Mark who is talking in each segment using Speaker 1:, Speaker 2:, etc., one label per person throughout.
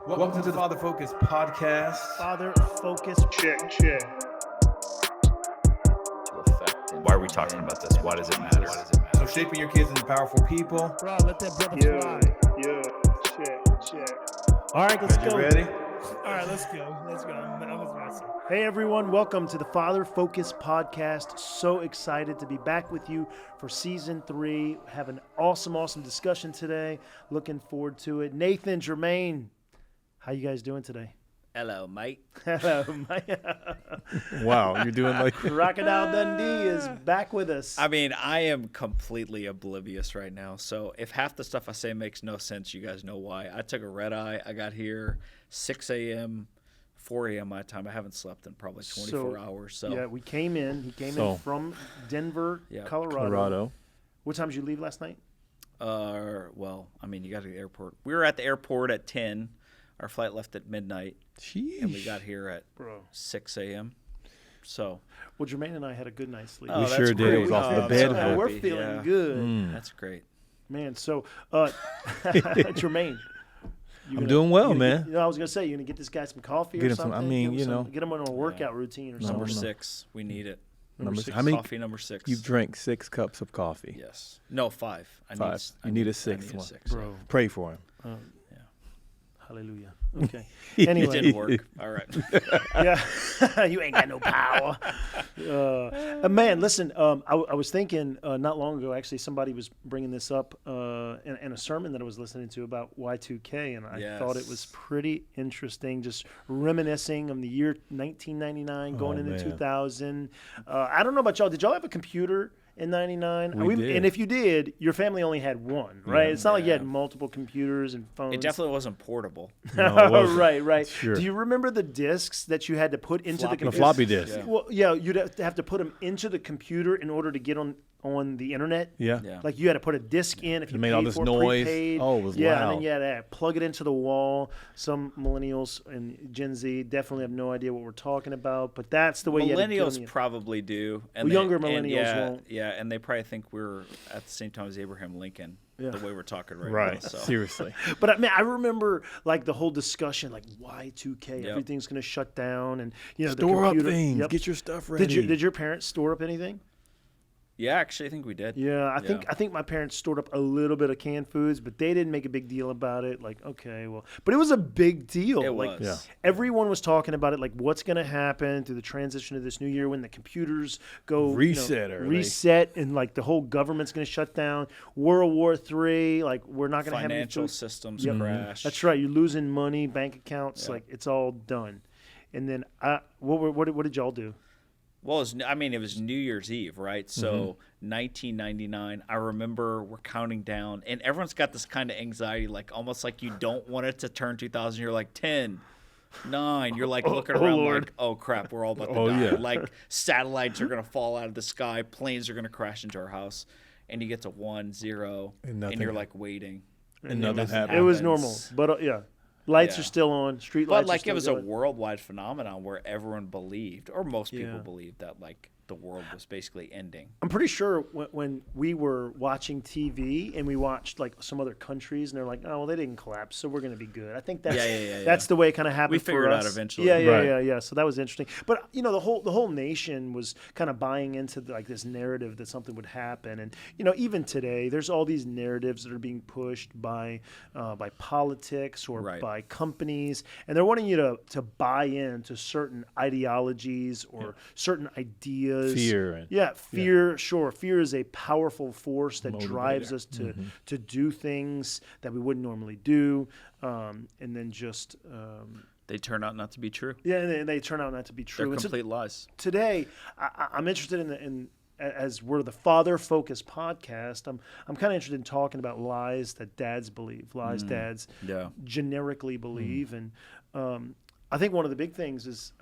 Speaker 1: Welcome to the Father Focus podcast.
Speaker 2: Father Focus.
Speaker 3: Check.
Speaker 4: Why are we talking about this? Why does it matter?
Speaker 1: So shaping your kids into powerful people.
Speaker 2: Bro, let that brother fly.
Speaker 3: Check.
Speaker 2: All right, let's
Speaker 1: You
Speaker 2: go.
Speaker 1: ready?
Speaker 2: All right, let's go. I was messing. Hey, everyone. Welcome to the Father Focus podcast. So excited to be back with you for season 3. Have an awesome discussion today. Looking forward to it. Nathan, Jermaine, how you guys doing today?
Speaker 4: Hello, mate.
Speaker 2: Hello, Mike.
Speaker 5: Wow, you're doing like
Speaker 2: Crocodile Dundee is back with us.
Speaker 4: I mean, I am completely oblivious right now. So if half the stuff I say makes no sense, you guys know why. I took a red eye. I got here 6 a.m., 4 a.m. my time. I haven't slept in probably 24 hours. So
Speaker 2: yeah, we came in. He came in from Denver, Colorado. What time did you leave last night?
Speaker 4: Well, I mean, you got to the airport. We were at the airport at 10. Our flight left at midnight.
Speaker 5: Sheesh.
Speaker 4: And we got here at 6 a.m. So.
Speaker 2: Well, Jermaine and I had a good night's sleep.
Speaker 5: We sure did. It was off the bed.
Speaker 4: So
Speaker 2: we're feeling good.
Speaker 4: That's great.
Speaker 2: Man, so, Jermaine.
Speaker 5: I'm doing well, man.
Speaker 2: I was going to say, you're going to get this guy some coffee or something? Get him on a workout routine or something.
Speaker 4: Number 6. We need it.
Speaker 5: Number 6.
Speaker 4: How many? Coffee number 6.
Speaker 5: You've drank 6 cups of coffee.
Speaker 4: Yes. No, 5.
Speaker 5: 5. You need a sixth one.
Speaker 2: Bro.
Speaker 5: Pray for him.
Speaker 2: Hallelujah. Okay. Anyway.
Speaker 4: It didn't work. All right.
Speaker 2: Yeah. You ain't got no power. Man, listen, I was thinking not long ago, actually, somebody was bringing this up in a sermon that I was listening to about Y2K, and I thought it was pretty interesting, just reminiscing on the year 1999 going into 2000. I don't know about y'all. Did y'all have a computer in 99?
Speaker 5: We did.
Speaker 2: And if you did, your family only had one, right?
Speaker 5: Yeah.
Speaker 2: It's not like you had multiple computers and phones.
Speaker 4: It definitely wasn't portable.
Speaker 5: No, it wasn't.
Speaker 2: Right.
Speaker 5: Sure.
Speaker 2: Do you remember the discs that you had to put into the computer?
Speaker 5: The floppy disk.
Speaker 4: Yeah.
Speaker 2: Well, yeah, you'd have to put them into the computer in order to get on the internet.
Speaker 5: Yeah.
Speaker 2: Like you had to put a disc in if you
Speaker 5: It made
Speaker 2: paid
Speaker 5: all this
Speaker 2: for
Speaker 5: noise.
Speaker 2: prepaid.
Speaker 5: Oh, it was
Speaker 2: yeah,
Speaker 5: loud.
Speaker 2: and then you had to plug it into the wall. Some millennials and Gen Z definitely have no idea what we're talking about, but that's the way you had to do
Speaker 4: Millennials probably do. And
Speaker 2: younger millennials won't.
Speaker 4: Yeah, and they probably think we're at the same time as Abraham Lincoln, the way we're talking right now.
Speaker 5: Right.
Speaker 4: So.
Speaker 5: Seriously.
Speaker 2: But I remember like the whole discussion, like Y2K,
Speaker 4: Yep.
Speaker 2: everything's going to shut down, and
Speaker 5: Store
Speaker 2: the
Speaker 5: up
Speaker 2: computer,
Speaker 5: things.
Speaker 2: Yep.
Speaker 5: Get your stuff ready.
Speaker 2: Did your parents store up anything?
Speaker 4: Yeah, actually, I think we did.
Speaker 2: Yeah, I think my parents stored up a little bit of canned foods, but they didn't make a big deal about it. Like, okay, well, but it was a big deal.
Speaker 4: It
Speaker 2: like,
Speaker 4: was. Yeah.
Speaker 2: Everyone was talking about it. Like, what's going to happen through the transition of this new year when the computers go reset, and like the whole government's going to shut down. World War III, like we're not going to have any
Speaker 4: financial
Speaker 2: food.
Speaker 4: systems crash.
Speaker 2: That's right. You're losing money, bank accounts, like it's all done. And then, what did y'all do?
Speaker 4: Well, it was New Year's Eve, right? So 1999, I remember we're counting down, and everyone's got this kind of anxiety, like almost like you don't want it to turn 2000. You're like 10, 9. You're like looking around like, oh, crap, we're all about to die.
Speaker 5: Yeah.
Speaker 4: Like satellites are going to fall out of the sky. Planes are going to crash into our house. And you get to 1, 0, and you're like waiting.
Speaker 5: And nothing happened.
Speaker 2: It was normal, but lights are still on. Street lights.
Speaker 4: But like
Speaker 2: are still
Speaker 4: it was
Speaker 2: going.
Speaker 4: a worldwide phenomenon where everyone believed, or most people believed, that like the world was basically ending.
Speaker 2: I'm pretty sure when we were watching TV and we watched like some other countries and they're like, oh, well, they didn't collapse, so we're going to be good. I think that's the way it kind of happened.
Speaker 4: We figured
Speaker 2: for
Speaker 4: it
Speaker 2: us.
Speaker 4: out eventually.
Speaker 2: Yeah. So that was interesting. But the whole nation was kind of buying into like this narrative that something would happen. And even today, there's all these narratives that are being pushed by politics or by companies, and they're wanting you to buy into certain ideologies or certain ideas.
Speaker 5: Fear.
Speaker 2: Fear. Sure. Fear is a powerful force that
Speaker 5: Motivator.
Speaker 2: drives us to do things that we wouldn't normally do, and then just
Speaker 4: they turn out not to be true.
Speaker 2: Yeah, and they turn out not to be true.
Speaker 4: They're complete lies.
Speaker 2: Today, I'm interested in as we're the Father Focus podcast. I'm kind of interested in talking about lies that dads believe, lies dads generically believe, and I think one of the big things is.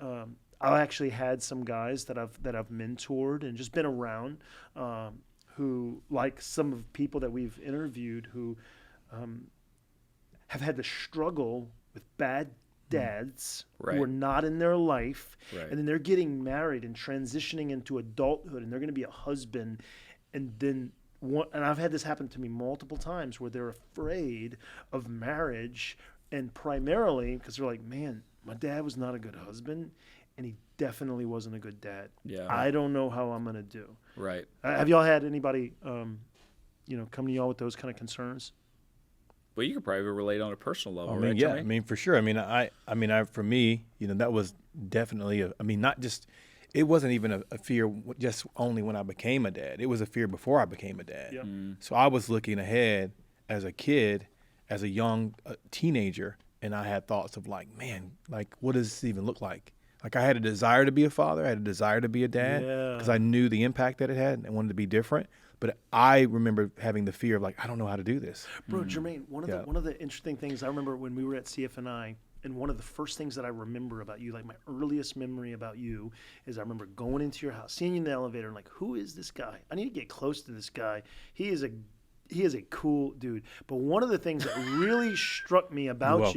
Speaker 2: I actually had some guys that I've mentored and just been around who, like some of the people that we've interviewed, who have had to struggle with bad dads who are not in their life, and then they're getting married and transitioning into adulthood, and they're going to be a husband, and then and I've had this happen to me multiple times where they're afraid of marriage And primarily because they're like, man, my dad was not a good husband, and he definitely wasn't a good dad.
Speaker 4: Yeah.
Speaker 2: I don't know how I'm going to do.
Speaker 4: Right.
Speaker 2: Have y'all had anybody, come to y'all with those kind of concerns?
Speaker 4: Well, you could probably relate on a personal level,
Speaker 5: I mean,
Speaker 4: right,
Speaker 5: yeah,
Speaker 4: Jeremy?
Speaker 5: I mean, for sure. I mean, I for me, that was definitely not just, it wasn't even a fear just only when I became a dad. It was a fear before I became a dad.
Speaker 2: Yeah.
Speaker 5: So I was looking ahead as a kid, as a young teenager, and I had thoughts of like, man, like, what does this even look like? Like, I had a desire to be a father. I had a desire to be a dad because I knew the impact that it had and I wanted to be different. But I remember having the fear of like, I don't know how to do this.
Speaker 2: Bro, Jermaine, one of the interesting things I remember when we were at CFNI, and one of the first things that I remember about you, like my earliest memory about you, is I remember going into your house, seeing you in the elevator, and like, who is this guy? I need to get close to this guy. He is a cool dude. But one of the things that really struck me about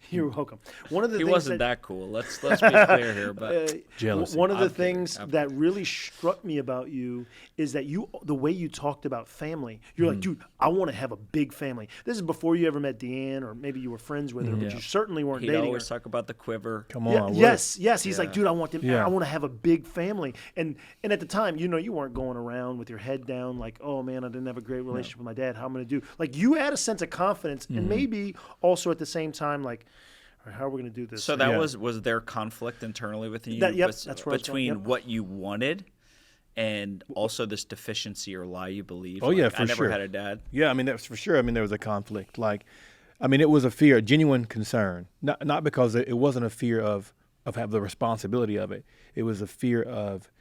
Speaker 2: you're welcome. One of the
Speaker 4: He
Speaker 2: things
Speaker 4: wasn't that cool. Let's be clear here, but
Speaker 5: Jealousy.
Speaker 2: one of the
Speaker 4: I'm kidding.
Speaker 2: things that really struck me about you is that the way you talked about family, you're like, dude, I want to have a big family. This is before you ever met Deanne, or maybe you were friends with her, but you certainly weren't
Speaker 4: he'd
Speaker 2: dating
Speaker 4: always
Speaker 2: her.
Speaker 4: talk about the quiver.
Speaker 5: Come
Speaker 2: Yeah,
Speaker 5: on.
Speaker 2: yes. He's like, dude, I want them.
Speaker 5: Yeah.
Speaker 2: I want to have a big family. And at the time, you weren't going around with your head down like, oh man, I didn't have a great relationship with my dad. How am I going to do? Like, you had a sense of confidence, and maybe also at the same time, like, all right, how are we going to do this?
Speaker 4: So that was there conflict internally within you?
Speaker 2: That's where I was going,
Speaker 4: between what you wanted and also this deficiency or lie you believe.
Speaker 5: Oh, yeah,
Speaker 4: like,
Speaker 5: for
Speaker 4: I never
Speaker 5: sure.
Speaker 4: had a dad.
Speaker 5: Yeah, I mean, that's for sure. I mean, there was a conflict. Like, I mean, it was a fear, a genuine concern. Not because it wasn't a fear of have the responsibility of it. It was a fear of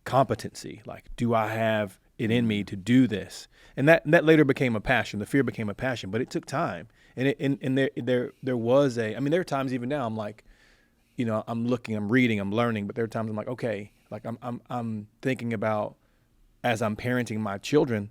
Speaker 5: competency. Like, do I have it in me to do this? And that later became a passion. The fear became a passion, but it took time. And there was I mean, there are times even now I'm like, I'm looking, I'm reading, I'm learning, but there are times I'm like, okay, like I'm thinking about as I'm parenting my children,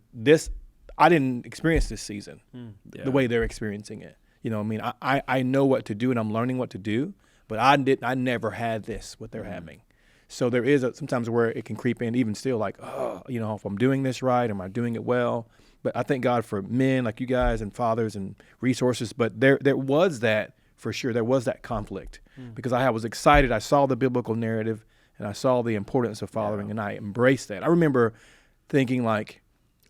Speaker 5: I didn't experience this season the way they're experiencing it. I mean, I know what to do and I'm learning what to do, but I never had this, what they're having. So there is sometimes where it can creep in, even still, like, if I'm doing this right, am I doing it well? But I thank God for men like you guys and fathers and resources. But there was that, for sure, there was that conflict because I was excited. I saw the biblical narrative and I saw the importance of fathering and I embraced that. I remember thinking I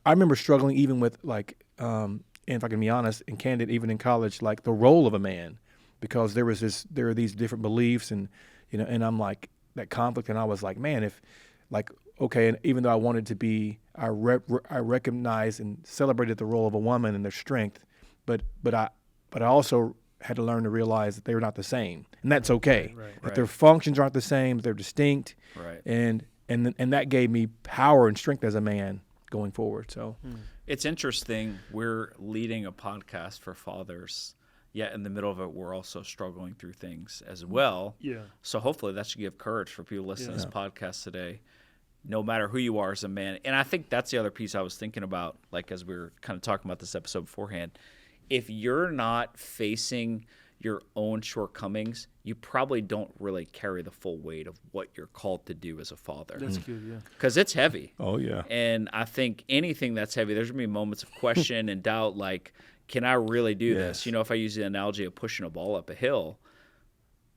Speaker 5: remember struggling even with and if I can be honest and candid, even in college, like the role of a man, because there are these different beliefs and I'm like, that conflict, and I was like, man, and even though I wanted to be, I recognized and celebrated the role of a woman and their strength, but I also had to learn to realize that they were not the same, and that's okay. That their functions aren't the same, they're distinct, and that gave me power and strength as a man going forward. So
Speaker 4: it's interesting. We're leading a podcast for fathers. Yet in the middle of it, we're also struggling through things as well.
Speaker 2: Yeah.
Speaker 4: So hopefully that should give courage for people listening to this podcast today, no matter who you are as a man. And I think that's the other piece I was thinking about, like as we were kind of talking about this episode beforehand. If you're not facing your own shortcomings, you probably don't really carry the full weight of what you're called to do as a father.
Speaker 2: That's good, yeah.
Speaker 4: Because it's heavy.
Speaker 5: Oh, yeah.
Speaker 4: And I think anything that's heavy, there's going to be moments of question and doubt, like, can I really do this? If I use the analogy of pushing a ball up a hill,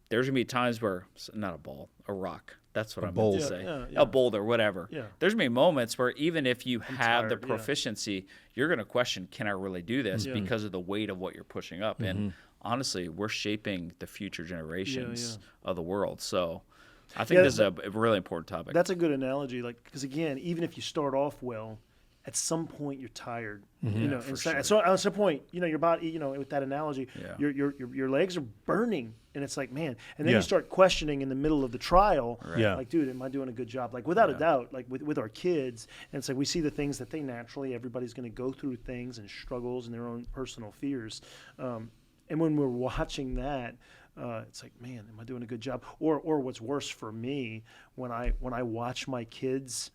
Speaker 4: there's going to be times where, not a ball, a rock. That's what I meant to say. A boulder, whatever.
Speaker 2: Yeah.
Speaker 4: There's going to be moments where even if you have the
Speaker 2: tired,
Speaker 4: proficiency, you're going to question, can I really do this? Because of the weight of what you're pushing up. And honestly, we're shaping the future generations of the world. So I think this is a really important topic.
Speaker 2: That's a good analogy. Like, because again, even if you start off well, at some point you're tired. So at some point, your body, with that analogy, your legs are burning, and it's like, man. And then you start questioning in the middle of the trial, like, dude, am I doing a good job? Like, without a doubt, like with our kids, and it's like we see the things that they naturally, everybody's going to go through things and struggles and their own personal fears. And when we're watching that, it's like, man, am I doing a good job? Or what's worse for me, when I watch my kids.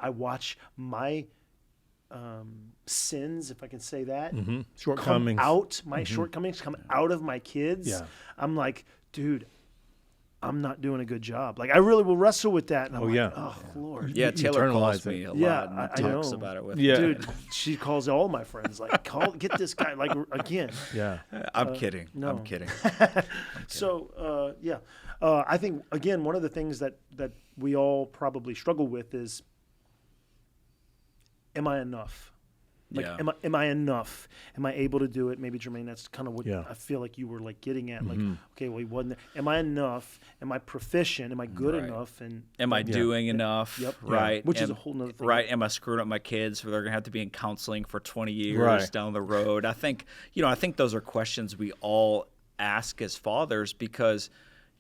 Speaker 2: I watch my sins, if I can say that,
Speaker 5: shortcomings
Speaker 2: shortcomings come out of my kids. I'm like, dude, I'm not doing a good job. Like I really will wrestle with that. And I'm like,
Speaker 5: yeah.
Speaker 2: oh Lord.
Speaker 4: Yeah,
Speaker 5: You
Speaker 4: Taylor calls
Speaker 5: internalize
Speaker 4: me
Speaker 5: it.
Speaker 4: a
Speaker 2: Yeah,
Speaker 4: lot and
Speaker 2: I
Speaker 4: talks
Speaker 2: know.
Speaker 4: about it with
Speaker 5: Yeah.
Speaker 4: me.
Speaker 2: Dude, she calls all my friends like, get this guy like again.
Speaker 5: Yeah.
Speaker 4: I'm kidding.
Speaker 2: no.
Speaker 4: I'm kidding.
Speaker 2: So I think again one of the things that we all probably struggle with is, am I enough? Like,
Speaker 4: Yeah.
Speaker 2: am I enough? Am I able to do it? Maybe Jermaine, that's kind of what
Speaker 5: Yeah.
Speaker 2: I feel like you were like getting at. Like,
Speaker 5: Mm-hmm.
Speaker 2: okay, well, he wasn't there. Am I enough? Am I proficient? Am I good
Speaker 4: Right.
Speaker 2: enough? And
Speaker 4: Am I doing enough?
Speaker 2: Yep.
Speaker 4: Right.
Speaker 2: Which is a whole nother thing.
Speaker 4: Right. Am I screwing up my kids where they're going to have to be in counseling for 20 years
Speaker 5: Right.
Speaker 4: down the road? I think those are questions we all ask as fathers because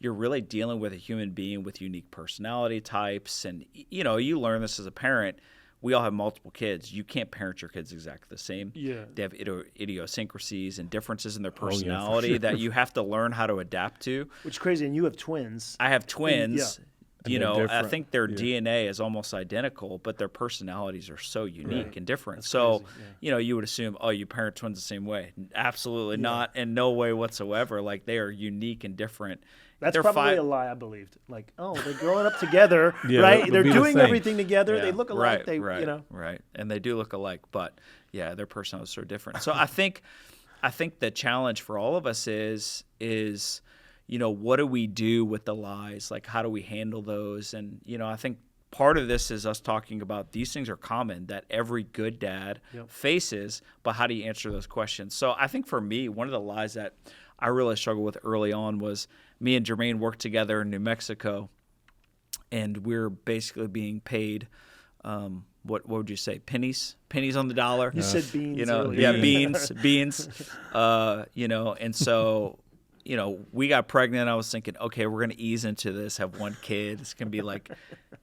Speaker 4: you're really dealing with a human being with unique personality types. And, you learn this as a parent. We all have multiple kids. You can't parent your kids exactly the same.
Speaker 2: Yeah.
Speaker 4: They have idiosyncrasies and differences in their
Speaker 5: Oh, yeah, for
Speaker 4: personality
Speaker 5: sure.
Speaker 4: that you have to learn how to adapt to.
Speaker 2: Which is crazy. And you have twins.
Speaker 4: I have twins.
Speaker 5: And
Speaker 4: You
Speaker 5: they're
Speaker 4: know, I
Speaker 5: different.
Speaker 4: think their
Speaker 5: Yeah.
Speaker 4: DNA is almost identical, but their personalities are so unique
Speaker 2: Right.
Speaker 4: and different.
Speaker 2: That's
Speaker 4: So,
Speaker 2: crazy,
Speaker 4: you would assume, oh, you parent twins the same way. Absolutely not, in no way whatsoever. Like they are unique and different.
Speaker 2: That's
Speaker 4: They're
Speaker 2: probably
Speaker 4: fi-
Speaker 2: a lie I believed. Like, oh, they're growing up together,
Speaker 5: Yeah,
Speaker 2: right?
Speaker 5: they'll
Speaker 2: They're
Speaker 5: be the
Speaker 2: doing
Speaker 5: same.
Speaker 2: everything together. They
Speaker 4: Yeah,
Speaker 2: look alike.
Speaker 4: Right,
Speaker 2: They,
Speaker 4: right, right, and they do look alike, but yeah, their personalities are different. So I think the challenge for all of us is what do we do with the lies? Like, how do we handle those? And I think part of this is us talking about these things are common that every good dad faces, but how do you answer those questions? So I think for me, one of the lies that I really struggled with early on was me and Jermaine worked together in New Mexico, and we're basically being paid, what would you say, pennies on the dollar?
Speaker 2: You said beans. earlier.
Speaker 4: Yeah, beans. And so, we got pregnant. I was thinking, okay, we're gonna ease into this, have one kid. It's gonna be like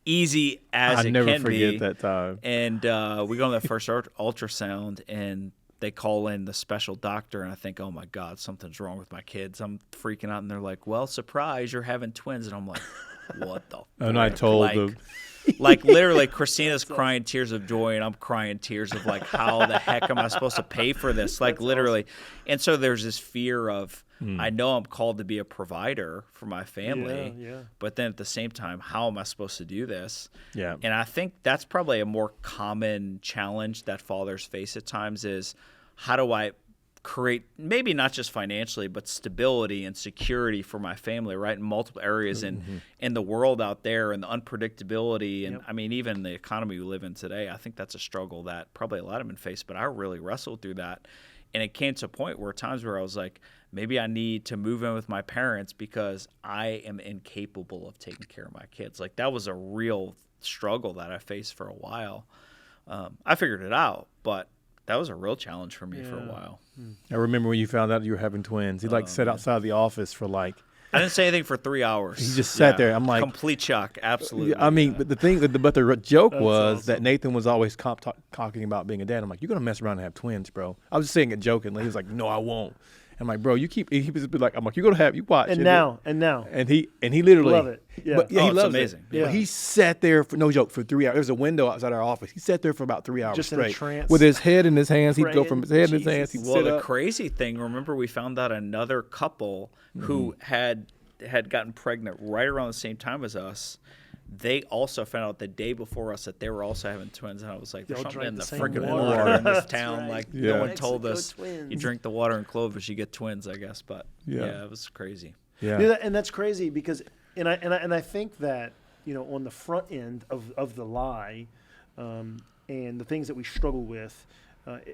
Speaker 4: easy as
Speaker 5: I
Speaker 4: it
Speaker 5: never
Speaker 4: can
Speaker 5: forget
Speaker 4: be.
Speaker 5: that time.
Speaker 4: And we go on the first ultrasound, and they call in the special doctor, and I think, oh my God, something's wrong with my kids. I'm freaking out, and they're like, well, surprise, you're having twins. And I'm like, what the
Speaker 5: And I
Speaker 4: frick?
Speaker 5: told them.
Speaker 4: Like literally, Christina's crying tears of joy, and I'm crying tears of like, how the heck am I supposed to pay for this? Like literally. And so there's this fear of, I know I'm called to be a provider for my family,
Speaker 2: Yeah.
Speaker 4: but then at the same time, how am I supposed to do this?
Speaker 5: Yeah.
Speaker 4: And I think that's probably a more common challenge that fathers face at times is, how do I create maybe not just financially, but stability and security for my family, right? In multiple areas in the world out there, and the unpredictability. And I mean, even the economy we live in today, I think that's a struggle that probably a lot of men face, but I really wrestled through that. And it came to a point where times where I was like, maybe I need to move in with my parents because I am incapable of taking care of my kids. Like that was a real struggle that I faced for a while. I figured it out, but that was a real challenge for me for a while.
Speaker 5: I remember when you found out you were having twins. He sat outside the office for like.
Speaker 4: I didn't say anything for 3 hours.
Speaker 5: He just sat there. I'm like,
Speaker 4: complete shock. Absolutely.
Speaker 5: I mean, but the joke was
Speaker 2: awesome.
Speaker 5: that Nathan was always talking about being a dad. I'm like, you're gonna mess around and have twins, bro. I was just saying it jokingly. He was like, no, I won't. I'm like, bro, he was like, I'm like, you're gonna have, you watch.
Speaker 2: And now.
Speaker 5: And he literally
Speaker 2: Love it. Yeah.
Speaker 5: But,
Speaker 4: Oh,
Speaker 5: he
Speaker 4: it's
Speaker 5: loves
Speaker 4: amazing.
Speaker 5: it.
Speaker 2: Yeah.
Speaker 5: But he sat there for no joke for 3 hours. There was a window outside our office. He sat there for about 3 hours
Speaker 2: Just in a
Speaker 5: straight
Speaker 2: trance.
Speaker 5: with his head in his hands. He'd go
Speaker 2: Praying.
Speaker 5: from his head in his hands. He'd
Speaker 2: Jesus.
Speaker 4: Well,
Speaker 5: sit
Speaker 4: the
Speaker 5: up.
Speaker 4: crazy thing, remember we found out another couple who had gotten pregnant right around the same time as us. They also found out the day before us that they were also having twins, and I was like, "There's
Speaker 2: They all
Speaker 4: something in
Speaker 2: drank
Speaker 4: the
Speaker 2: the same
Speaker 4: freaking
Speaker 5: water.
Speaker 4: water in this
Speaker 2: That's
Speaker 4: town.
Speaker 2: right.
Speaker 4: Like
Speaker 5: Yeah.
Speaker 4: no one told
Speaker 2: Mexico
Speaker 4: us.
Speaker 2: twins.
Speaker 4: You drink the water in Clovis, you get twins, I guess." But
Speaker 5: Yeah.
Speaker 4: yeah, it was crazy.
Speaker 5: Yeah.
Speaker 2: Yeah, and that's crazy because, and I think that on the front end of the lie, and the things that we struggle with,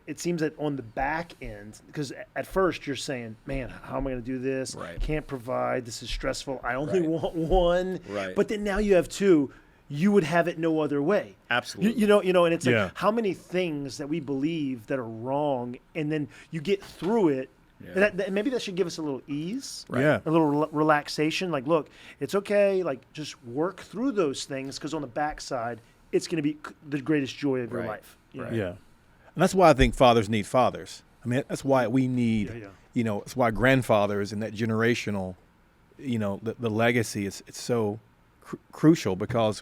Speaker 2: it seems that on the back end, because at first you're saying, "Man, how am I going to do this?
Speaker 4: Right.
Speaker 2: Can't provide. This is stressful. I only
Speaker 4: Right.
Speaker 2: want one."
Speaker 4: Right.
Speaker 2: But then now you have two. You would have it no other way.
Speaker 4: Absolutely.
Speaker 2: You know, and it's
Speaker 5: Yeah.
Speaker 2: like how many things that we believe that are wrong, and then you get through it.
Speaker 4: Yeah.
Speaker 2: And maybe that should give us a little ease,
Speaker 5: Right. Yeah.
Speaker 2: a little relaxation. Like, look, it's okay. Like, just work through those things because on the backside, it's going to be the greatest joy of your
Speaker 4: Right.
Speaker 2: life. you know?
Speaker 4: Right.
Speaker 5: Yeah. And that's why I think fathers need fathers. I mean, that's why we need,
Speaker 2: Yeah.
Speaker 5: it's why grandfathers and that generational, the legacy it's so crucial because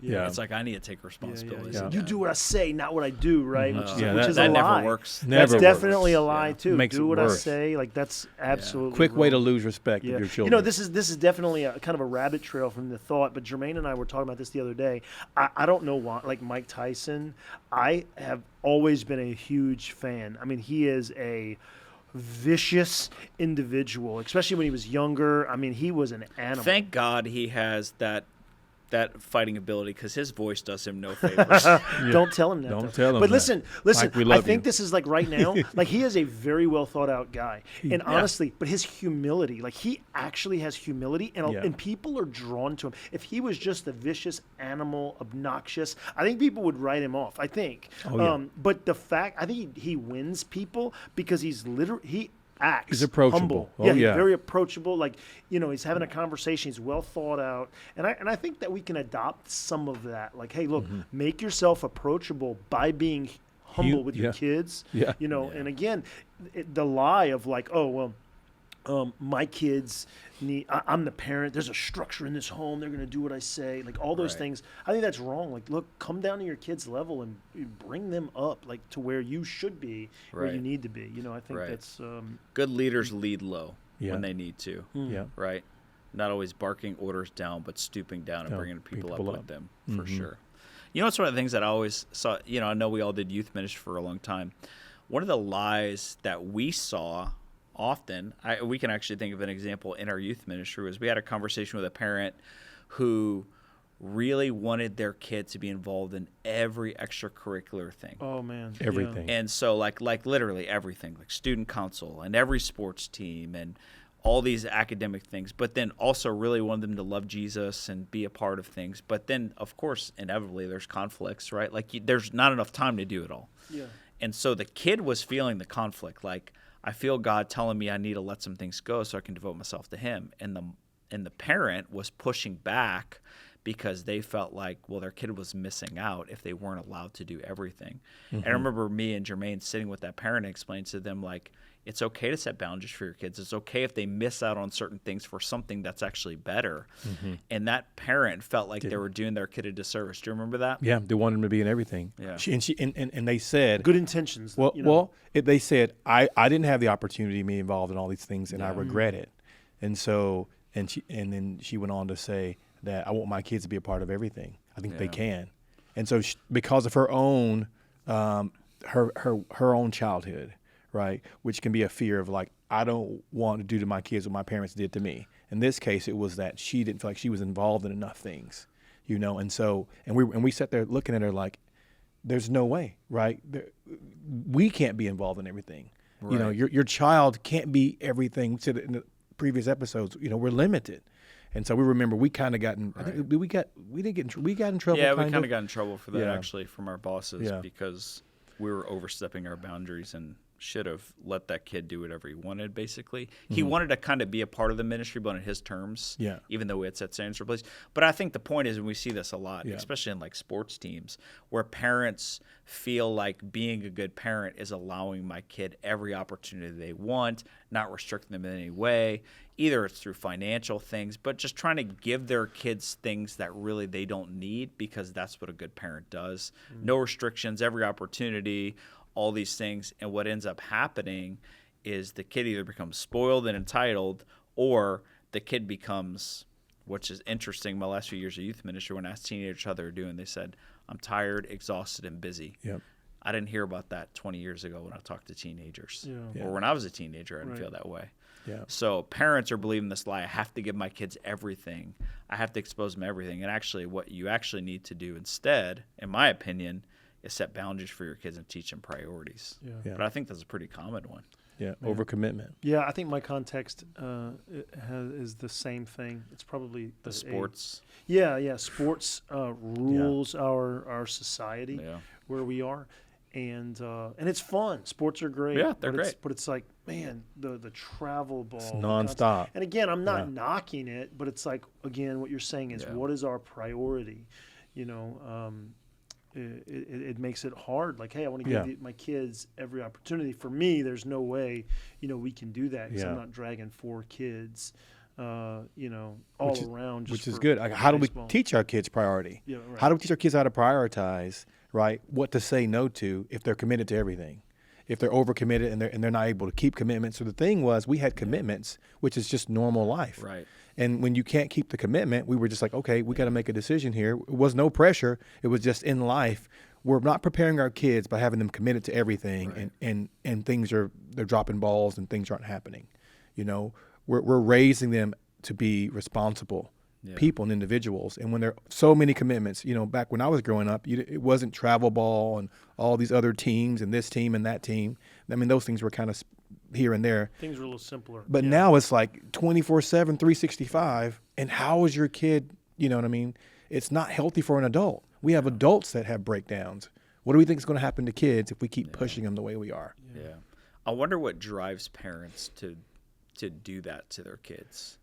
Speaker 5: Yeah.
Speaker 4: It's like I need to take responsibility.
Speaker 5: Yeah.
Speaker 2: You do what I say, not what I do, right?
Speaker 5: Mhm.
Speaker 2: Which is,
Speaker 5: Yeah,
Speaker 2: which is
Speaker 4: that
Speaker 2: a
Speaker 4: never
Speaker 2: lie.
Speaker 4: works.
Speaker 5: Never
Speaker 2: That's
Speaker 5: works.
Speaker 2: definitely a lie too.
Speaker 5: Makes
Speaker 2: Do
Speaker 5: it
Speaker 2: what
Speaker 5: worse.
Speaker 2: I say, like that's absolutely
Speaker 5: Quick way to
Speaker 2: wrong.
Speaker 5: lose respect of your children.
Speaker 2: You know, this is definitely a kind of a rabbit trail from the thought. But Jermaine and I were talking about this the other day. I don't know why. Like Mike Tyson, I have always been a huge fan. I mean, he is a vicious individual, especially when he was younger. I mean, he was an animal.
Speaker 4: Thank God he has that fighting ability, because his voice does him no favors.
Speaker 2: Don't tell him that.
Speaker 5: Don't
Speaker 2: though.
Speaker 5: tell him
Speaker 2: But
Speaker 5: that.
Speaker 2: listen.
Speaker 5: Mike, we
Speaker 2: I
Speaker 5: love
Speaker 2: think
Speaker 5: you.
Speaker 2: this is like right now. Like he is a very well thought out guy, and honestly, but his humility, like he actually has humility, and people are drawn to him. If he was just a vicious animal, obnoxious, I think people would write him off. I think. But the fact, I think he wins people because he acts
Speaker 5: He's approachable.
Speaker 2: humble.
Speaker 5: Oh,
Speaker 2: He's
Speaker 5: yeah.
Speaker 2: very approachable. Like, you know, he's having a conversation. He's well thought out, and I think that we can adopt some of that. Like, hey, look, make yourself approachable by being humble with your kids.
Speaker 5: Yeah.
Speaker 2: You know, and again, the lie of like, oh well, my kids need. I'm the parent. There's a structure in this home. They're going to do what I say. Like all those things. I think that's wrong. Like, look, come down to your kids' level and bring them up, like to where you should be, where you need to be. You know, I think that's.
Speaker 4: Good leaders lead low
Speaker 5: Yeah.
Speaker 4: when they need to.
Speaker 5: Yeah.
Speaker 4: Right? Not always barking orders down, but stooping down and bringing people up with them, for sure. You know, it's one of the things that I always saw. You know, I know we all did youth ministry for a long time. One of the lies that we saw often, we can actually think of an example in our youth ministry, was we had a conversation with a parent who really wanted their kid to be involved in every extracurricular thing.
Speaker 2: Oh man,
Speaker 5: Everything.
Speaker 4: And so like literally everything, like student council and every sports team and all these academic things, but then also really wanted them to love Jesus and be a part of things. But then, of course, inevitably there's conflicts, right? Like there's not enough time to do it all.
Speaker 2: Yeah.
Speaker 4: And so the kid was feeling the conflict, like, I feel God telling me I need to let some things go so I can devote myself to him. And the parent was pushing back because they felt like, well, their kid was missing out if they weren't allowed to do everything. And I remember me and Jermaine sitting with that parent and explaining to them, like, it's okay to set boundaries for your kids. It's okay if they miss out on certain things for something that's actually better. And that parent felt like they were doing their kid a disservice. Do you remember that?
Speaker 5: Yeah, they wanted him to be in everything.
Speaker 4: Yeah.
Speaker 5: And they said
Speaker 2: Good intentions.
Speaker 5: Well,
Speaker 2: you know.
Speaker 5: they said I didn't have the opportunity to be involved in all these things, and I regret it. And so, and then she went on to say that I want my kids to be a part of everything. I think they can. And so, because of her own her own childhood, right, which can be a fear of like, I don't want to do to my kids what my parents did to me. In this case, it was that she didn't feel like she was involved in enough things, you know. And so, and we sat there looking at her like, there's no way, right? We can't be involved in everything. Right. You know, your child can't be everything. We said in the previous episodes, you know, we're limited. And so we remember we kind of got in. I think we got in trouble.
Speaker 4: Yeah, we kind of got in trouble for that actually from our bosses,
Speaker 5: Yeah.
Speaker 4: because we were overstepping our boundaries and should have let that kid do whatever he wanted, basically. He wanted to kind of be a part of the ministry, but on his terms, even though we had set standards for place. But I think the point is, and we see this a lot, especially in like sports teams, where parents feel like being a good parent is allowing my kid every opportunity they want, not restricting them in any way. Either it's through financial things, but just trying to give their kids things that really they don't need, because that's what a good parent does. No restrictions, every opportunity, all these things. And what ends up happening is the kid either becomes spoiled and entitled, or the kid becomes, which is interesting, my last few years of youth ministry, when I asked teenagers how they were doing, they said, I'm tired, exhausted, and busy.
Speaker 5: Yep.
Speaker 4: I didn't hear about that 20 years ago when I talked to teenagers.
Speaker 2: Yeah.
Speaker 4: Or when I was a teenager, I didn't feel that way.
Speaker 5: Yeah.
Speaker 4: So parents are believing this lie. I have to give my kids everything. I have to expose them to everything. And actually, what you actually need to do instead, in my opinion, is set boundaries for your kids and teach them priorities.
Speaker 2: Yeah.
Speaker 4: But I think that's a pretty common one.
Speaker 5: Yeah, overcommitment.
Speaker 2: Yeah, I think my context is the same thing. It's probably
Speaker 4: The sports.
Speaker 2: Sports rules our society where we are, and it's fun. Sports are great.
Speaker 4: Yeah, they're great.
Speaker 2: But it's like, man, the travel ball.
Speaker 5: It's nonstop.
Speaker 2: And again, I'm not knocking it, but it's like, again, what you're saying is, what is our priority? You know, it makes it hard. Like, hey, I want to give my kids every opportunity. For me, there's no way, we can do that because I'm not dragging 4 kids all around. Just
Speaker 5: which is
Speaker 2: for
Speaker 5: good. Like, how do we
Speaker 2: baseball.
Speaker 5: teach our kids priority?
Speaker 2: Yeah, right.
Speaker 5: How do we teach our kids how to prioritize, right? What to say no to if they're committed to everything, if they're overcommitted and they're not able to keep commitments. So the thing was, we had commitments, which is just normal life.
Speaker 4: Right.
Speaker 5: And when you can't keep the commitment, we were just like, okay, we got to make a decision here. It was no pressure. It was just in life. We're not preparing our kids by having them committed to everything, and things they're dropping balls and things aren't happening. We're raising them to be responsible people and individuals. And when there are so many commitments, back when I was growing up, it wasn't travel ball and all these other teams and this team and that team. I mean, those things were kind of here and there.
Speaker 2: Things were a little simpler.
Speaker 5: But now it's like 24/7, 365. And how is your kid, you know what I mean? It's not healthy for an adult. We have adults that have breakdowns. What do we think is going to happen to kids if we keep pushing them the way we are?
Speaker 4: Yeah. I wonder what drives parents to do that to their kids.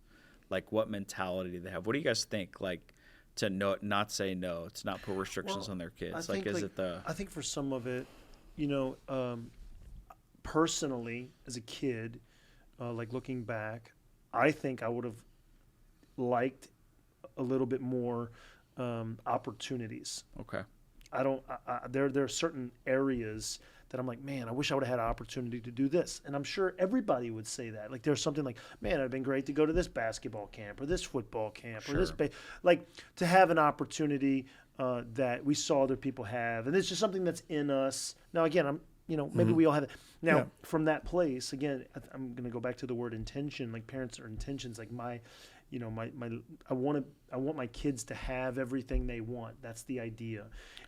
Speaker 4: Like, what mentality do they have? What do you guys think? Like, to not say no, to not put restrictions on their kids. I
Speaker 2: think for some of it, personally, as a kid, like looking back, I think I would have liked a little bit more opportunities.
Speaker 4: Okay.
Speaker 2: There are certain areas that I'm like, man, I wish I would have had an opportunity to do this. And I'm sure everybody would say that. Like, there's something like, man, it'd been great to go to this basketball camp or this football camp or this, like, to have an opportunity that we saw other people have. And it's just something that's in us. Now, again, maybe we all have it. Now, from that place, again, I'm going to go back to the word intention. Like, parents are intentions. Like, I want my kids to have everything they want. That's the idea.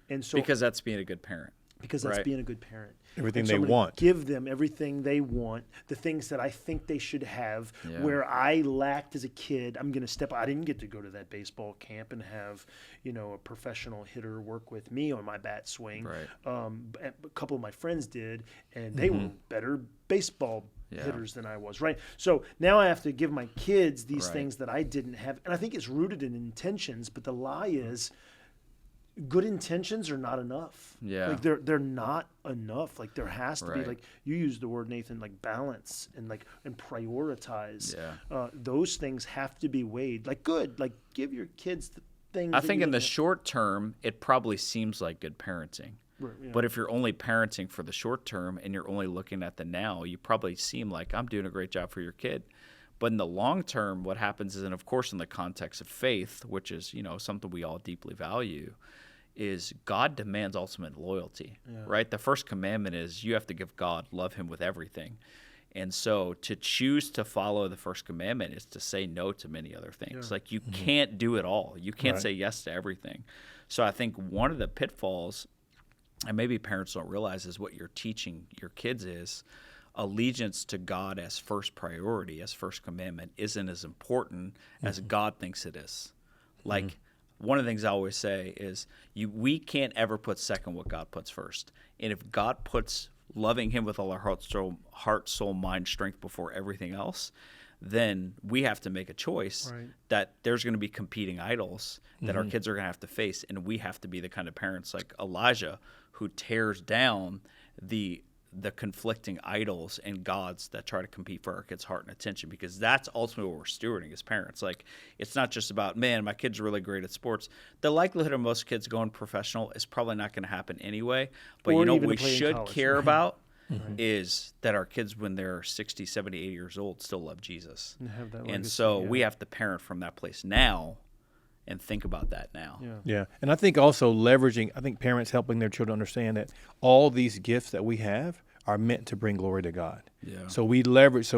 Speaker 2: And so,
Speaker 4: because that's being a good parent.
Speaker 2: Because that's being a good parent.
Speaker 5: Everything they want.
Speaker 2: Give them everything they want, the things that I think they should have. Yeah. Where I lacked as a kid, I'm going to step. I didn't get to go to that baseball camp and have, a professional hitter work with me on my bat swing.
Speaker 4: Right.
Speaker 2: A couple of my friends did, and they were better baseball hitters than I was. Right. So now I have to give my kids these things that I didn't have, and I think it's rooted in intentions. But the lie is, good intentions are not enough.
Speaker 4: Yeah.
Speaker 2: Like they're not enough. Like there has to be, like you used the word, Nathan, like balance and prioritize.
Speaker 4: Yeah.
Speaker 2: Those things have to be weighed. Like give your kids the things.
Speaker 4: I think in the short term, it probably seems like good parenting.
Speaker 2: Right, yeah.
Speaker 4: But if you're only parenting for the short term and you're only looking at the now, you probably seem like I'm doing a great job for your kid. But in the long term, what happens is, and of course in the context of faith, which is, something we all deeply value, is God demands ultimate loyalty, right? The first commandment is you have to give God, love him with everything. And so to choose to follow the first commandment is to say no to many other things. Yeah. Like you can't do it all. You can't say yes to everything. So I think one of the pitfalls, and maybe parents don't realize, is what you're teaching your kids is allegiance to God as first priority, as first commandment, isn't as important as God thinks it is. Like, one of the things I always say is we can't ever put second what God puts first. And if God puts loving him with all our heart, soul, mind, strength before everything else, then we have to make a choice that there's going to be competing idols that our kids are going to have to face. And we have to be the kind of parents like Elijah who tears down the conflicting idols and gods that try to compete for our kids' heart and attention, because that's ultimately what we're stewarding as parents. Like, it's not just about, man, my kid's really great at sports. The likelihood of most kids going professional is probably not going to happen anyway. But
Speaker 2: or
Speaker 4: what we should care about is that our kids, when they're 60, 70, 80 years old, still love Jesus. And so we have to parent from that place now and think about that now.
Speaker 5: Yeah. And I think also parents helping their children understand that all these gifts that we have are meant to bring glory to God. Yeah. So we leverage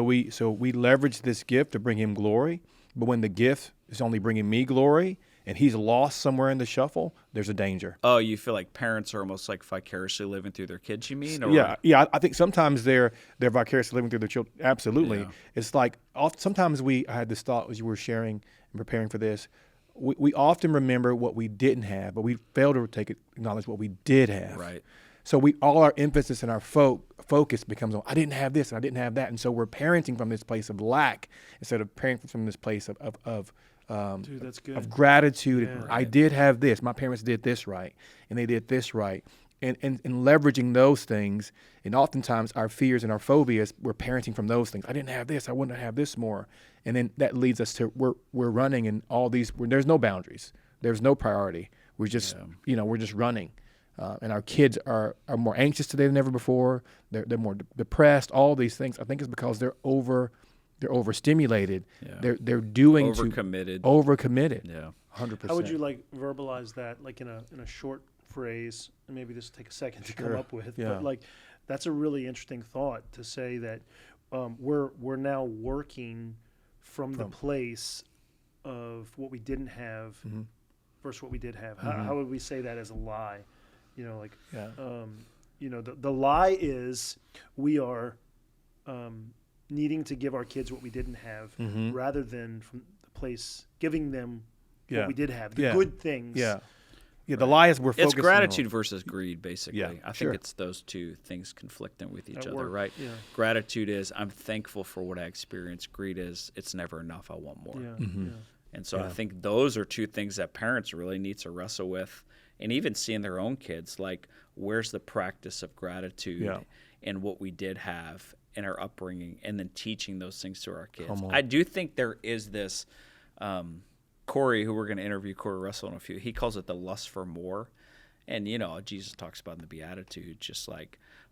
Speaker 5: this gift to bring him glory, but when the gift is only bringing me glory and he's lost somewhere in the shuffle, there's a danger.
Speaker 4: Oh, you feel like parents are almost like vicariously living through their kids, you mean? Or?
Speaker 5: Yeah. I think sometimes they're vicariously living through their children. Absolutely. Yeah. It's like sometimes I had this thought as you were sharing and preparing for this. We often remember what we didn't have, but we fail to acknowledge what we did have.
Speaker 4: Right.
Speaker 5: So all our emphasis and our focus becomes on, I didn't have this and I didn't have that. And so we're parenting from this place of lack instead of parenting from this place of
Speaker 2: Dude, that's good.
Speaker 5: Of gratitude.
Speaker 2: Yeah.
Speaker 5: I did have this. My parents did this right, and they did this right. and leveraging those things. And oftentimes our fears and our phobias, we're parenting from those things. I didn't have this. I wouldn't have this more. And then that leads us to we're running in all these. There's no boundaries. There's no priority. We're just we're just running. And our kids are more anxious today than ever before. They're more depressed. All these things. I think it's because they're overstimulated. Yeah. They're doing overcommitted.
Speaker 4: Yeah,
Speaker 5: 100%.
Speaker 2: How would you verbalize that, in a short phrase? And maybe this will take a second to come up with.
Speaker 5: Yeah.
Speaker 2: But that's a really interesting thought to say that we're now working from the place of what we didn't have versus what we did have. How would we say that as a lie? The lie is we are needing to give our kids what we didn't have rather than from the place giving them what we did have, the good things.
Speaker 5: Yeah, the lie is we're focusing
Speaker 4: It's gratitude versus greed, basically.
Speaker 5: Yeah,
Speaker 4: I think it's those two things conflicting with each other, right?
Speaker 2: Yeah.
Speaker 4: Gratitude is I'm thankful for what I experienced. Greed is it's never enough. I want more.
Speaker 2: Yeah. Yeah.
Speaker 4: And so I think those are two things that parents really need to wrestle with, and even seeing their own kids, where's the practice of gratitude and what we did have in our upbringing, and then teaching those things to our kids. I do think there is this, Corey, who we're going to interview, Corey Russell in a few, he calls it the lust for more. And, Jesus talks about in the Beatitudes, just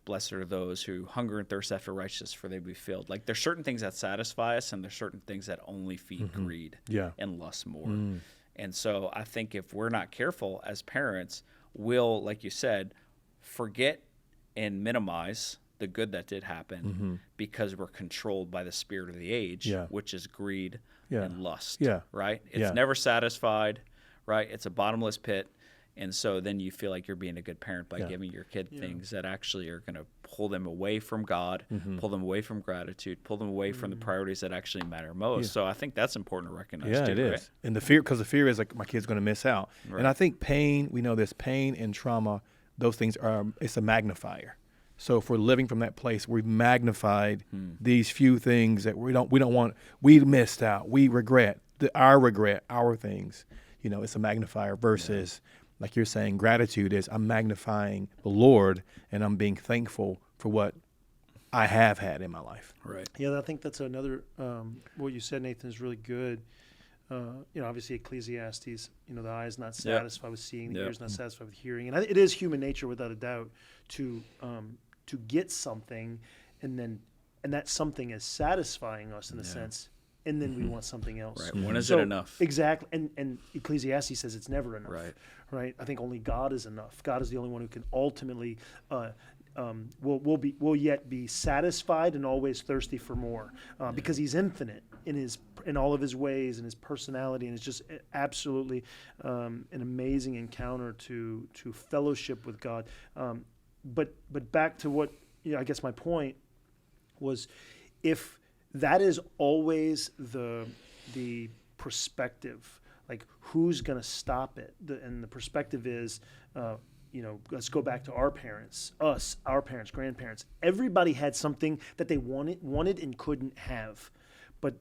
Speaker 4: blessed are those who hunger and thirst after righteousness, for they will be filled. There's certain things that satisfy us, and there's certain things that only feed greed and lust more. And so I think if we're not careful as parents, we'll, like you said, forget and minimize the good that did happen because we're controlled by the spirit of the age, which is greed and lust, right? It's never satisfied, right? It's a bottomless pit. And so then you feel like you're being a good parent by giving your kid things that actually are going to pull them away from God, pull them away from gratitude, pull them away from the priorities that actually matter most. So I think that's important to recognize too.
Speaker 5: Yeah, it is.
Speaker 4: Right?
Speaker 5: And the fear, because the fear is my kid's going to miss out.
Speaker 4: Right.
Speaker 5: And I think pain, we know this, pain and trauma, those things it's a magnifier. So if we're living from that place, we've magnified these few things that we don't want, we missed out, we regret, our things. It's a magnifier versus, like you're saying, gratitude is I'm magnifying the Lord and I'm being thankful for what I have had in my life.
Speaker 4: Right.
Speaker 2: Yeah, I think that's another, what you said, Nathan, is really good. Obviously Ecclesiastes, the eye is not satisfied with seeing, the ear is not satisfied with hearing. And it is human nature, without a doubt, to get something and that something is satisfying us in a sense, and then we want something else.
Speaker 4: Right. When is it enough?
Speaker 2: Exactly. And Ecclesiastes says it's never enough.
Speaker 4: Right.
Speaker 2: Right. I think only God is enough. God is the only one who can ultimately will yet be satisfied and always thirsty for more, because He's infinite in all of His ways and His personality, and it's just absolutely an amazing encounter to fellowship with God. But back to what I guess my point was, if that is always the perspective, who's going to stop it? And the perspective is, let's go back to our parents, our parents, grandparents. Everybody had something that they wanted and couldn't have. But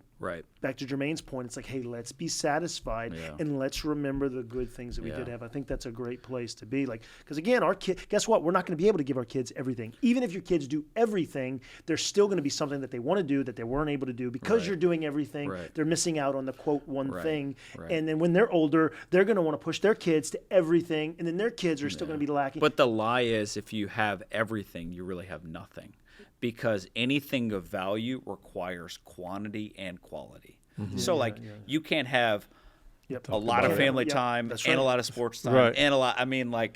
Speaker 2: back to Jermaine's point, it's hey, let's be satisfied and let's remember the good things that we did have. I think that's a great place to be. Because again, our kid, guess what? We're not going to be able to give our kids everything. Even if your kids do everything, there's still going to be something that they want to do that they weren't able to do because you're doing everything. They're missing out on the quote one thing. And then when they're older, they're going to want to push their kids to everything, and then their kids are still going to be lacking.
Speaker 4: But the lie is, if you have everything, you really have nothing. Because anything of value requires quantity and quality. So you can't have a lot of family time and a lot of sports time and a lot.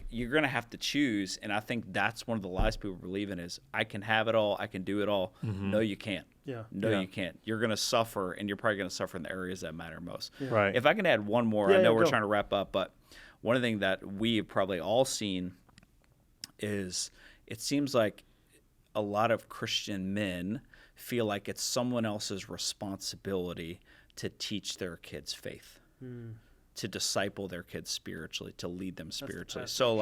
Speaker 4: You're going to have to choose. And I think that's one of the lies people believe in is I can have it all. I can do it all. No, you can't. You can't. You're going to suffer, and you're probably going to suffer in the areas that matter most.
Speaker 5: Right.
Speaker 4: If I can add one more, I know we're trying to wrap up, but one of the things that we've probably all seen is it seems like a lot of Christian men feel like it's someone else's responsibility to teach their kids faith, to disciple their kids spiritually, to lead them spiritually. So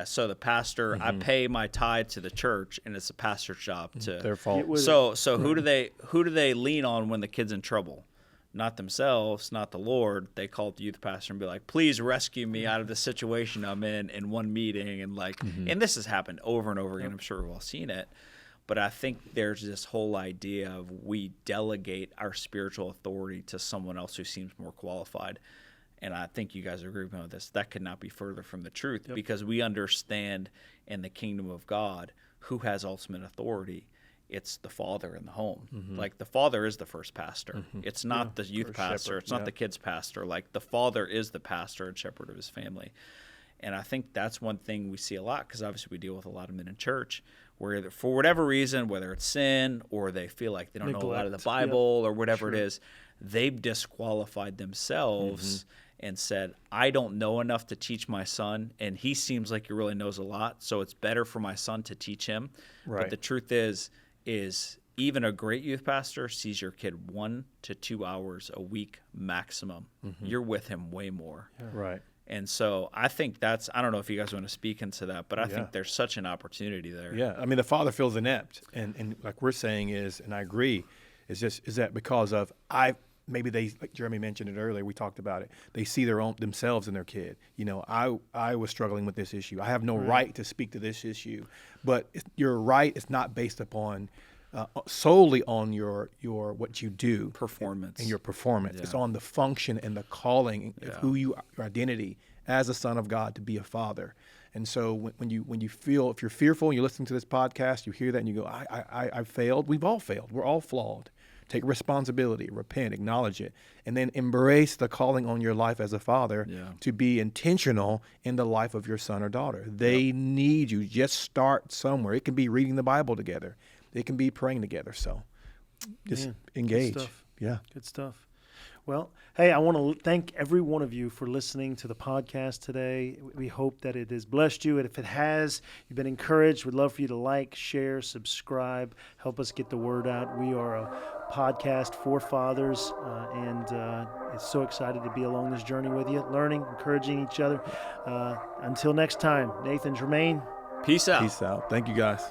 Speaker 4: so the pastor, I pay my tithe to the church, and it's the pastor's job to.
Speaker 5: Their fault.
Speaker 4: So who do they lean on when the kid's in trouble? not themselves, not the Lord. They call the youth pastor and be like, please rescue me out of the situation I'm in one meeting. And like, and this has happened over and over again. I'm sure we've all seen it. But I think there's this whole idea of we delegate our spiritual authority to someone else who seems more qualified. And I think you guys agree with me on this. That could not be further from the truth because we understand in the kingdom of God who has ultimate authority. It's the father in the home. Like the father is the first pastor. It's not the youth pastor.
Speaker 5: shepherd,
Speaker 4: It's not the kids pastor. Like the father is the pastor and shepherd of his family. And I think that's one thing we see a lot because obviously we deal with a lot of men in church where for whatever reason, whether it's sin or they feel like they don't know a lot of the Bible or whatever it is, they've disqualified themselves and said, I don't know enough to teach my son, and he seems like he really knows a lot, so it's better for my son to teach him.
Speaker 5: Right.
Speaker 4: But the truth is even a great youth pastor sees your kid 1 to 2 hours a week maximum. You're with him way more.
Speaker 5: Right.
Speaker 4: And so I think I don't know if you guys want to speak into that, but I think there's such an opportunity there.
Speaker 5: Yeah. I mean, the father feels inept. And like we're saying is, and I agree, is that because of maybe they, like Jeremy mentioned it earlier, we talked about it. They see themselves in their kid. You know, I was struggling with this issue. I have no right to speak to this issue. But your right is not based upon solely on your what you do,
Speaker 4: Performance.
Speaker 5: and your performance. It's on the function and the calling of who you are, your identity as a son of God to be a father. And so when you feel, if you're fearful and you're listening to this podcast, you hear that and you go, I failed. We've all failed. We're all flawed. Take responsibility, repent, acknowledge it, and then embrace the calling on your life as a father to be intentional in the life of your son or daughter. They need you. Just start somewhere. It can be reading the Bible together. It can be praying together. So just engage.
Speaker 2: Good stuff.
Speaker 5: Yeah.
Speaker 2: Good stuff. Well, hey, I want to thank every one of you for listening to the podcast today. We hope that it has blessed you. And if it has, you've been encouraged, we'd love for you to like, share, subscribe, help us get the word out. We are a podcast for fathers, and it's so excited to be along this journey with you, learning, encouraging each other. Until next time, Nathan, Jermaine.
Speaker 4: Peace out.
Speaker 5: Peace out. Thank you, guys.